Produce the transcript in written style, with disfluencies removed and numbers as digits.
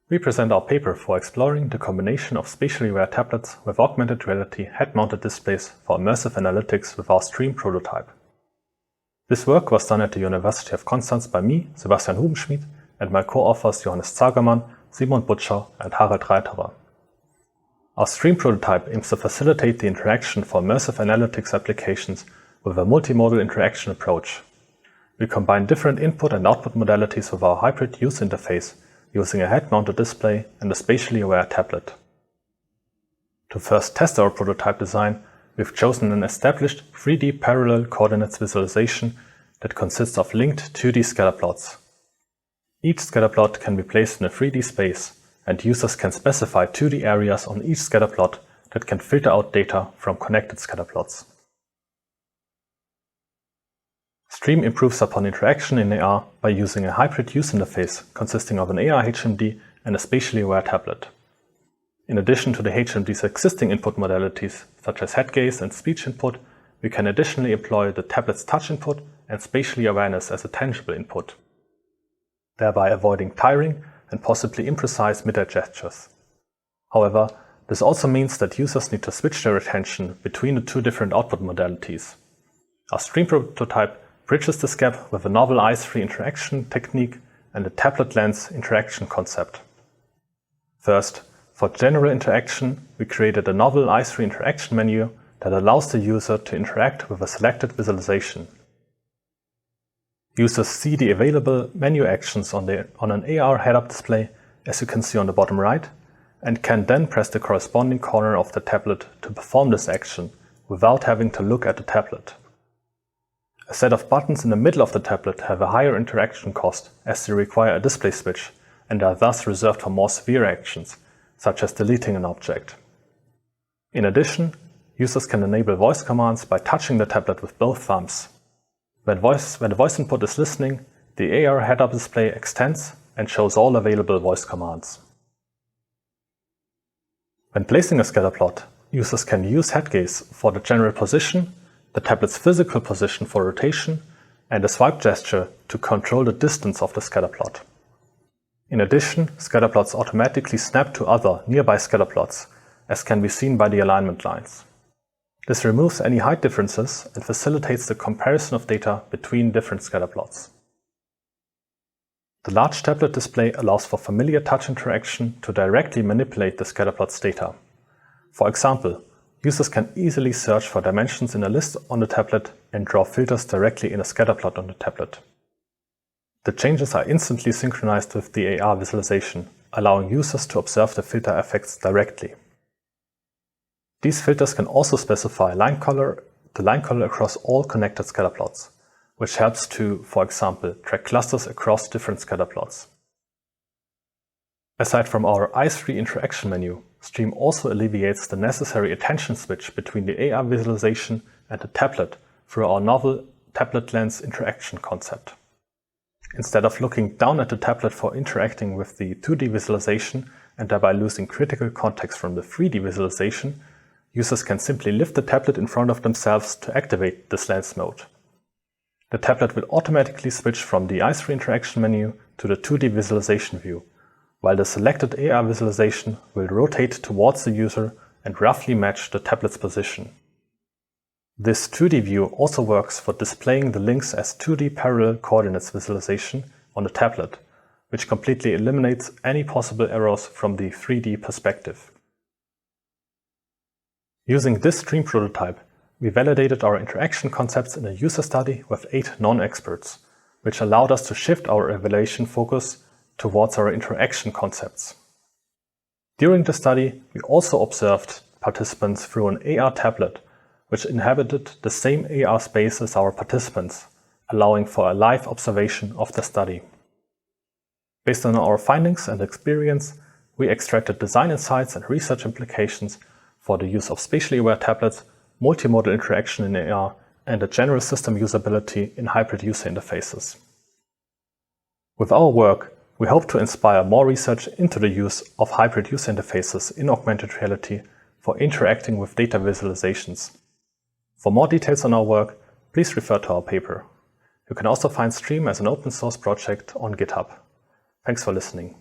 We present our paper for exploring the combination of spatially-aware tablets with augmented reality head-mounted displays for immersive analytics with our stream prototype. This work was done at the University of Constance by me, Sebastian Hubenschmid, and my co-authors Johannes Zagermann, Butscher, and Harald Reiterer. Our stream prototype aims to facilitate the interaction for immersive analytics applications with a multimodal interaction approach. We combine different input and output modalities with our hybrid user interface using a head-mounted display and a spatially-aware tablet. To first test our prototype design, we've chosen an established 3D parallel coordinates visualization that consists of linked 2D scatter plots. Each scatter plot can be placed in a 3D space, and users can specify 2D areas on each scatter plot that can filter out data from connected scatter plots. Stream improves upon interaction in AR by using a hybrid user interface consisting of an AR HMD and a spatially-aware tablet. In addition to the HMD's existing input modalities, such as head gaze and speech input, we can additionally employ the tablet's touch input and spatially awareness as a tangible input, thereby avoiding tiring and possibly imprecise mid-air gestures. However, this also means that users need to switch their attention between the two different output modalities. Our stream prototype bridges this gap with a novel eyes-free interaction technique and a tablet lens interaction concept. First, for general interaction, we created a novel eyes-free interaction menu that allows the user to interact with a selected visualization. Users see the available menu actions on an AR head-up display, as you can see on the bottom right, and can then press the corresponding corner of the tablet to perform this action without having to look at the tablet. A set of buttons in the middle of the tablet have a higher interaction cost as they require a display switch and are thus reserved for more severe actions, such as deleting an object. In addition, users can enable voice commands by touching the tablet with both thumbs. When the voice input is listening, the AR head-up display extends and shows all available voice commands. When placing a scatter plot, users can use head gaze for the general position, the tablet's physical position for rotation, and a swipe gesture to control the distance of the scatter plot. In addition, scatter plots automatically snap to other nearby scatter plots, as can be seen by the alignment lines. This removes any height differences and facilitates the comparison of data between different scatter plots. The large tablet display allows for familiar touch interaction to directly manipulate the scatter plot's data. For example, users can easily search for dimensions in a list on the tablet and draw filters directly in a scatter plot on the tablet. The changes are instantly synchronized with the AR visualization, allowing users to observe the filter effects directly. These filters can also specify the line color across all connected scatter plots, which helps to, for example, track clusters across different scatter plots. Aside from our eyes-free interaction menu, Stream also alleviates the necessary attention switch between the AR visualization and the tablet through our novel tablet lens interaction concept. Instead of looking down at the tablet for interacting with the 2D visualization and thereby losing critical context from the 3D visualization, users can simply lift the tablet in front of themselves to activate this lens mode. The tablet will automatically switch from the eyes-free interaction menu to the 2D visualization view, while the selected AR visualization will rotate towards the user and roughly match the tablet's position. This 2D view also works for displaying the links as 2D parallel coordinates visualization on the tablet, which completely eliminates any possible errors from the 3D perspective. Using this stream prototype, we validated our interaction concepts in a user study with 8 non-experts, which allowed us to shift our evaluation focus towards our interaction concepts. During the study, we also observed participants through an AR tablet, which inhabited the same AR space as our participants, allowing for a live observation of the study. Based on our findings and experience, we extracted design insights and research implications for the use of spatially-aware tablets, multimodal interaction in AR, and a general system usability in hybrid user interfaces. With our work, we hope to inspire more research into the use of hybrid user interfaces in augmented reality for interacting with data visualizations. For more details on our work, please refer to our paper. You can also find Stream as an open source project on GitHub. Thanks for listening.